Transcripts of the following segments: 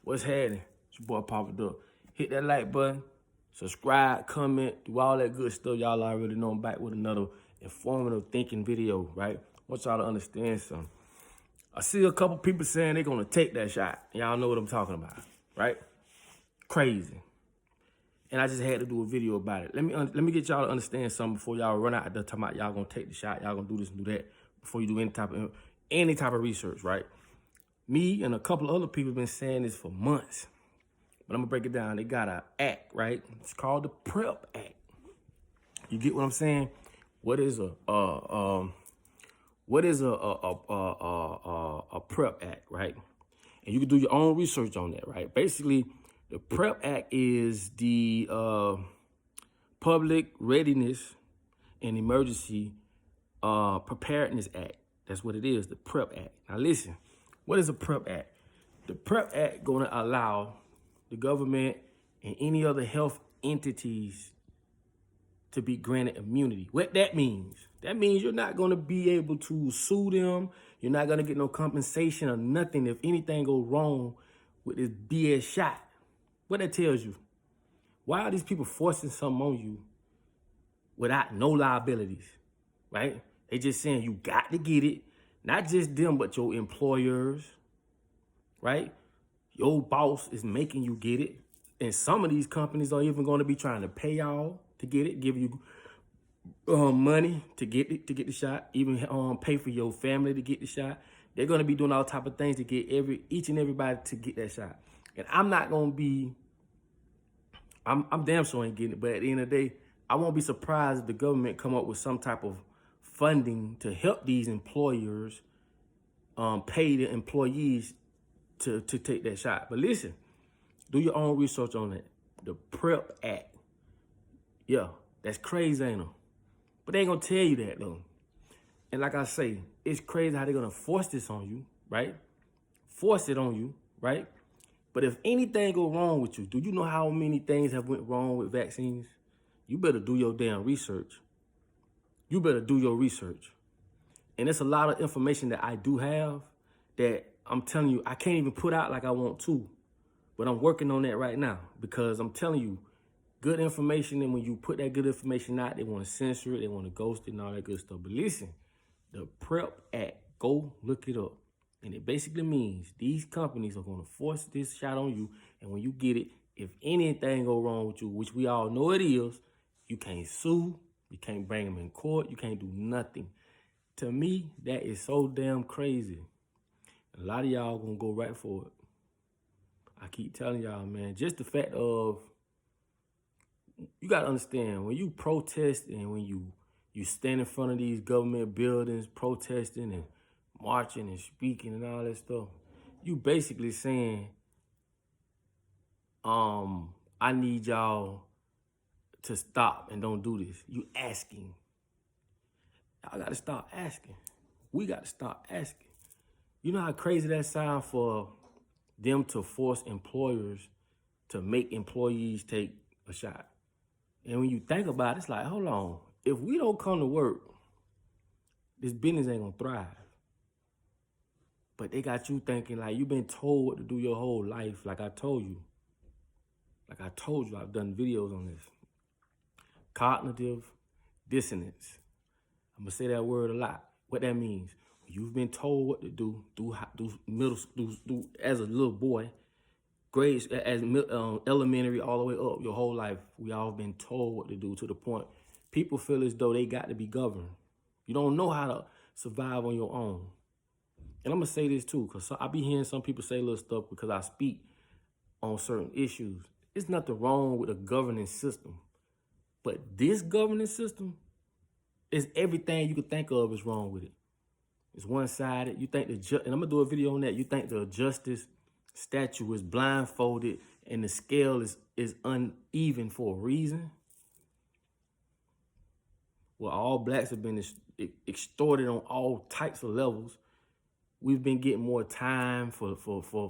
What's happening? It's your boy Papa Duck. Hit that like button, subscribe, comment, do all that good stuff. Y'all already know I'm back with another informative thinking video, right? I want y'all to understand something. I see a couple people saying they're gonna take that shot. Y'all know what I'm talking about, right? Crazy. And I just had to do a video about it. Let me get y'all to understand something before y'all run out there talking about y'all gonna take the shot, y'all gonna do this and do that before you do any type of research, right? Me and a couple of other people have been saying this for months, but I'm gonna break it down. They got an act, right? It's called the PrEP Act. You get what I'm saying? What is a PrEP Act, right? And you can do your own research on that, right? Basically, the PrEP Act is the Public Readiness and Emergency Preparedness Act. That's what it is, the PrEP Act. Now listen, what is a PrEP Act? The PrEP Act gonna allow the government and any other health entities to be granted immunity. What that means you're not gonna be able to sue them. You're not gonna get no compensation or nothing if anything goes wrong with this BS shot. What that tells you? Why are these people forcing something on you without no liabilities, right? They just saying you got to get it. Not just them, but your employers, right? Your boss is making you get it. And some of these companies are even going to be trying to pay y'all to get it, give you money to get the shot, even pay for your family to get the shot. They're going to be doing all type of things to get each and everybody to get that shot. And I'm not going to be, I'm damn sure ain't getting it, but at the end of the day, I won't be surprised if the government come up with some type of funding to help these employers pay the employees to take that shot. But listen, do your own research on that. The PrEP Act. Yeah, that's crazy, ain't it? But they ain't gonna tell you that though. And like I say, it's crazy how they're gonna force this on you, right? Force it on you, right? But if anything go wrong with you, do you know how many things have went wrong with vaccines? You better do your damn research. You better do your research. And it's a lot of information that I do have that I'm telling you, I can't even put out like I want to. But I'm working on that right now because I'm telling you, good information, and when you put that good information out, they want to censor it, they want to ghost it and all that good stuff. But listen, the PrEP Act, go look it up. And it basically means these companies are going to force this shot on you. And when you get it, if anything go wrong with you, which we all know it is, you can't sue, you can't bring them in court, you can't do nothing. To me, that is so damn crazy. A lot of y'all gonna go right for it. I keep telling y'all, man, just the fact of, you gotta understand, when you protest and when you stand in front of these government buildings protesting and marching and speaking and all that stuff, you basically saying, I need y'all to stop and don't do this. You asking. Y'all gotta stop asking. We gotta stop asking. You know how crazy that sounds for them to force employers to make employees take a shot. And when you think about it, it's like, hold on. If we don't come to work, this business ain't gonna thrive. But they got you thinking like you've been told what to do your whole life, like I told you. Like I told you, I've done videos on this. Cognitive dissonance. I'm gonna say that word a lot. What that means. You've been told what to do as a little boy, grades as elementary all the way up your whole life. We all been told what to do to the point people feel as though they got to be governed. You don't know how to survive on your own. And I'm gonna say this too, because I be hearing some people say little stuff because I speak on certain issues. There's nothing wrong with a governing system, but this governing system is everything you could think of is wrong with it. It's one-sided. You think and I'm gonna do a video on that. You think the justice statue is blindfolded and the scale is uneven for a reason? Well, all blacks have been extorted on all types of levels. We've been getting more time for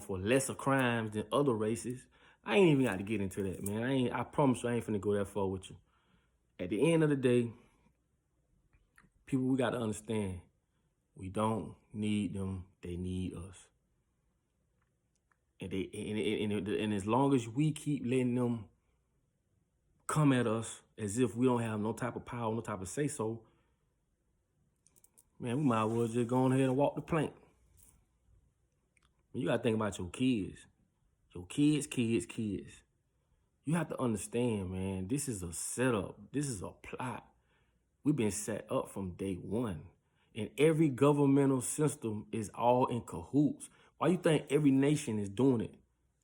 lesser crimes than other races. I ain't even got to get into that, man. I promise you I ain't finna go that far with you. At the end of the day, people, we got to understand, we don't need them, they need us. And as long as we keep letting them come at us as if we don't have no type of power, no type of say-so, man, we might as well just go ahead and walk the plank. You got to think about your kids. Your kids. You have to understand, man, this is a setup. This is a plot. We've been set up from day one. And every governmental system is all in cahoots. Why you think every nation is doing it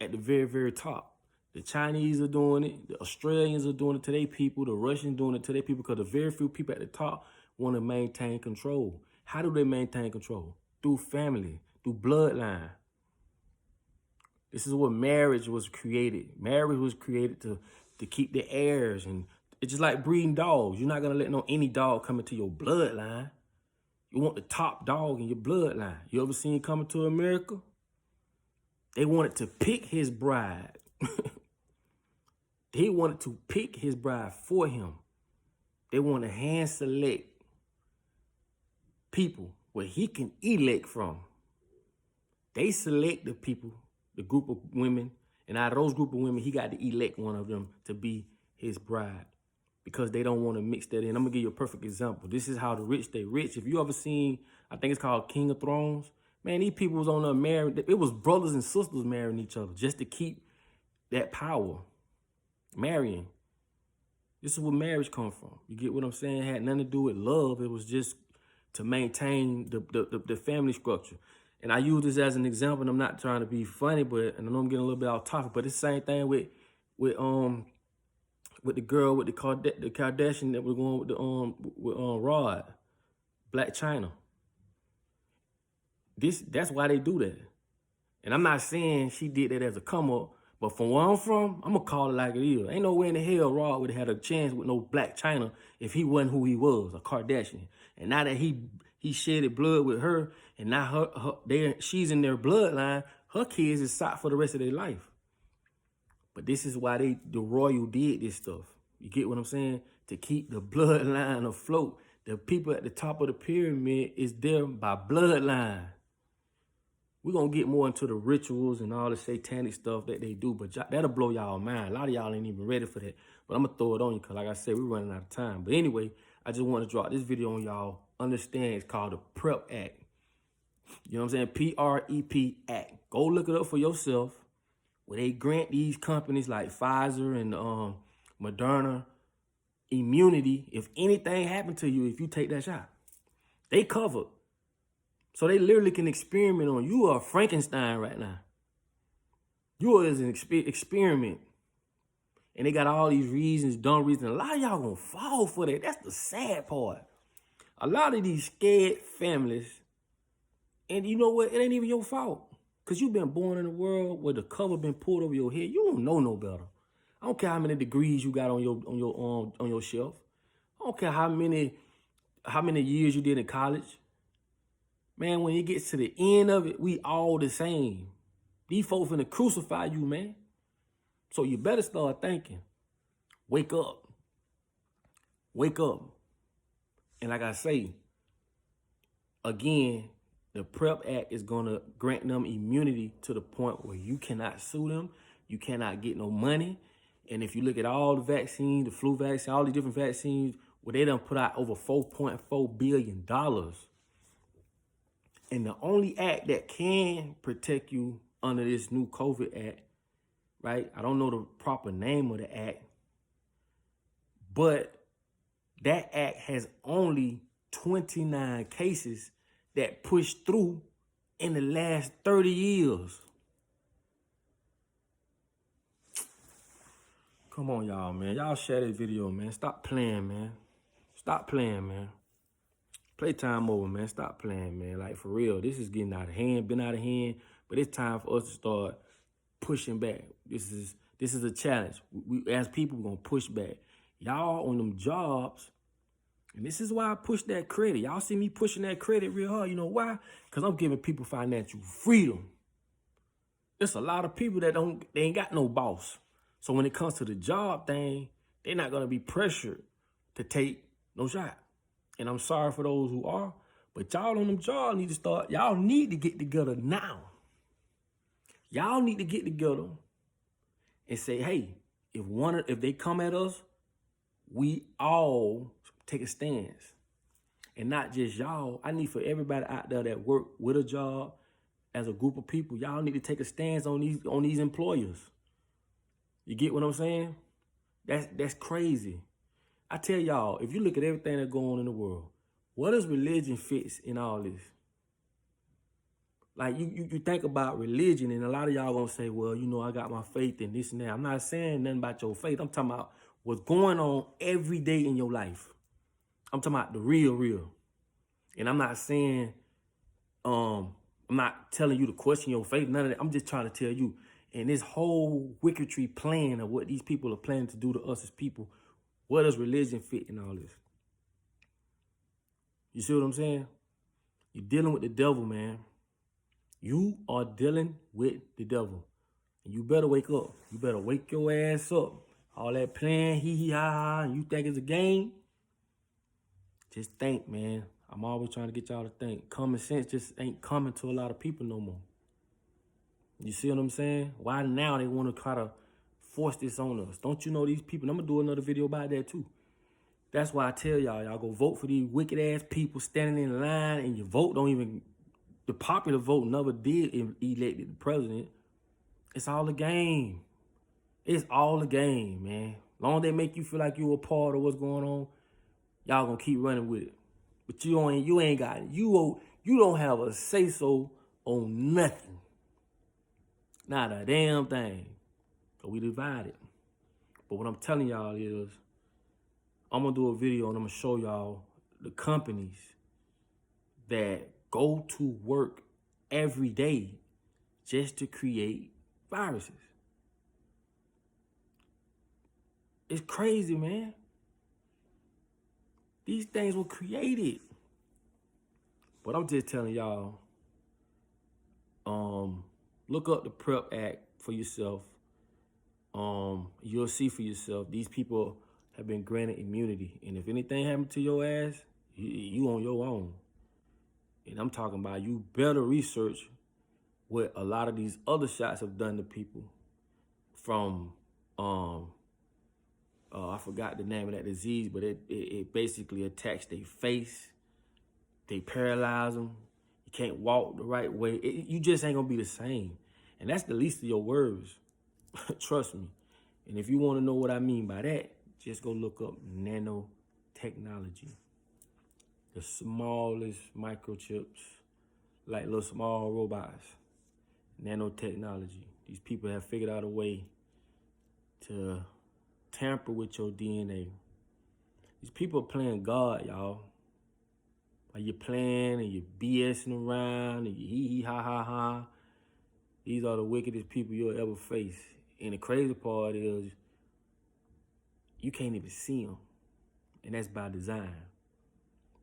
at the very, very top? The Chinese are doing it. The Australians are doing it to their people. The Russians doing it to their people, because the very few people at the top want to maintain control. How do they maintain control? Through family, through bloodline. This is what marriage was created. Marriage was created to keep the heirs. And it's just like breeding dogs. You're not going to let any dog come into your bloodline. You want the top dog in your bloodline. You ever seen Coming to America? They wanted to pick his bride. They wanted to pick his bride for him. They want to hand select people where he can elect from. They select the people, the group of women, and out of those group of women, he got to elect one of them to be his bride, because they don't want to mix that in. I'm going to give you a perfect example. This is how the rich stay rich. If you ever seen, I think it's called King of Thrones, man, these people was on there married. It was brothers and sisters marrying each other just to keep that power. Marrying. This is where marriage comes from. You get what I'm saying? It had nothing to do with love. It was just to maintain the family structure. And I use this as an example, and I'm not trying to be funny, and I know I'm getting a little bit off topic, but it's the same thing with the girl with the Kardashian that was going with Rod, Black China. That's why they do that. And I'm not saying she did that as a come up, but from where I'm from, I'm gonna call it like it is. Ain't no way in the hell Rod would have had a chance with no Black China if he wasn't who he was, a Kardashian. And now that he shedded blood with her, and now she's in their bloodline, her kids is set for the rest of their life. But this is why the royal did this stuff. You get what I'm saying? To keep the bloodline afloat. The people at the top of the pyramid is there by bloodline. We're going to get more into the rituals and all the satanic stuff that they do, but that'll blow y'all mind. A lot of y'all ain't even ready for that. But I'm going to throw it on you because, like I said, we're running out of time. But anyway, I just want to drop this video on y'all. Understand it's called the PrEP Act. You know what I'm saying? PrEP Act. Go look it up for yourself. Where they grant these companies like Pfizer and Moderna immunity if anything happened to you if you take that shot. They covered. So they literally can experiment on you. You are Frankenstein right now. You are an experiment. And they got all these reasons, dumb reasons. A lot of y'all gonna fall for that. That's the sad part. A lot of these scared families, and you know what? It ain't even your fault. Because you've been born in a world where the cover been pulled over your head. You don't know no better. I don't care how many degrees you got on your shelf. I don't care how many years you did in college. Man, when it gets to the end of it, we all the same. These folks finna crucify you, man. So you better start thinking. Wake up. Wake up. And like I say, again, the PrEP Act is going to grant them immunity to the point where you cannot sue them. You cannot get no money. And if you look at all the vaccines, the flu vaccine, all the different vaccines, where they done put out over $4.4 billion. And the only act that can protect you under this new COVID Act, right? I don't know the proper name of the act, but that act has only 29 cases that pushed through in the last 30 years. Come on, y'all, man. Y'all share this video, man. Stop playing, man. Stop playing, man. Playtime over, man. Stop playing, man. Like, for real, this is getting out of hand, been out of hand, but it's time for us to start pushing back. This is a challenge. We as people, we're going to push back. Y'all on them jobs, and this is why I push that credit. Y'all see me pushing that credit real hard. You know why? Because I'm giving people financial freedom. There's a lot of people that they ain't got no boss. So when it comes to the job thing, they're not going to be pressured to take no shot. And I'm sorry for those who are, but y'all on them jobs need to start. Y'all need to get together now. Y'all need to get together and say, hey, if they come at us, we all take a stance. And not just y'all. I need for everybody out there that work with a job as a group of people, y'all need to take a stance on these employers. You get what I'm saying? That's crazy. I tell y'all, if you look at everything that's going on in the world, what does religion fits in all this? Like you think about religion, and a lot of y'all gonna say, well, you know, I got my faith in this and that. I'm not saying nothing about your faith. I'm talking about what's going on every day in your life. I'm talking about the real. And I'm not saying, I'm not telling you to question your faith, none of that. I'm just trying to tell you, in this whole wicketry plan of what these people are planning to do to us as people, where does religion fit in all this? You see what I'm saying? You're dealing with the devil, man. You are dealing with the devil. And you better wake up. You better wake your ass up. All that playing, hee ha ha, and you think it's a game? Just think, man. I'm always trying to get y'all to think. Common sense just ain't coming to a lot of people no more. You see what I'm saying? Why now they want to try to force this on us? Don't you know these people? And I'm going to do another video about that too. That's why I tell y'all go vote for these wicked ass people standing in line, and your vote don't even, the popular vote never did elect the president. It's all a game. It's all a game, man. Long as they make you feel like you're a part of what's going on, y'all gonna keep running with it. But you ain't got it. You don't have a say-so on nothing. Not a damn thing. So we divided. But what I'm telling y'all is, I'm gonna do a video and I'm gonna show y'all the companies that go to work every day just to create viruses. It's crazy, man. These things were created. But I'm just telling y'all, look up the PrEP Act for yourself. You'll see for yourself, these people have been granted immunity. And if anything happened to your ass, you on your own. And I'm talking about, you better research what a lot of these other shots have done to people. From, I forgot the name of that disease, but it basically attacks their face. They paralyze them. You can't walk the right way. You just ain't gonna be the same. And that's the least of your worries. Trust me. And if you want to know what I mean by that, just go look up nanotechnology. The smallest microchips, like little small robots. Nanotechnology. These people have figured out a way to tamper with your DNA. These people are playing God, y'all. Like you're playing and you're BSing around and you hee ha ha ha. These are the wickedest people you'll ever face. And the crazy part is, you can't even see them. And that's by design.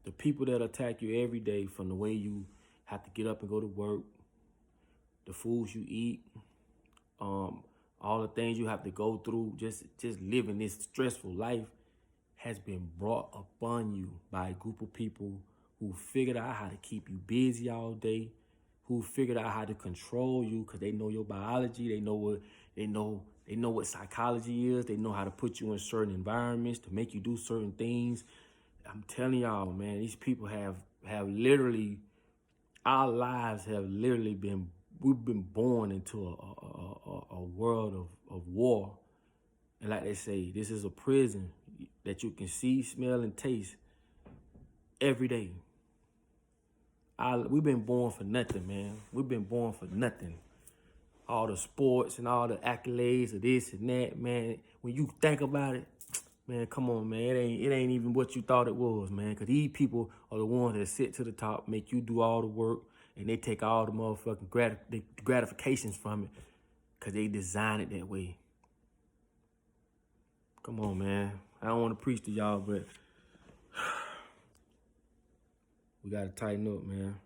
The people that attack you every day, from the way you have to get up and go to work, the foods you eat, all the things you have to go through, just living this stressful life, has been brought upon you by a group of people who figured out how to keep you busy all day, who figured out how to control you because they know your biology, they know what psychology is, they know how to put you in certain environments to make you do certain things. I'm telling y'all, man, these people have literally, our lives have literally been, we've been born into a world of war. And like they say, this is a prison that you can see, smell, and taste every day. We've been born for nothing, man. We've been born for nothing. All the sports and all the accolades of this and that, man. When you think about it, man, come on, man. It ain't even what you thought it was, man. Because these people are the ones that sit to the top, make you do all the work, and they take all the motherfucking gratifications from it because they design it that way. Come on, man. I don't want to preach to y'all, but we got to tighten up, man.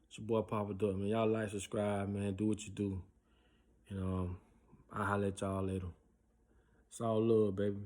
It's your boy Papa Duck, man. Y'all like, subscribe, man. Do what you do. And I'll holler at y'all later. It's all love, baby.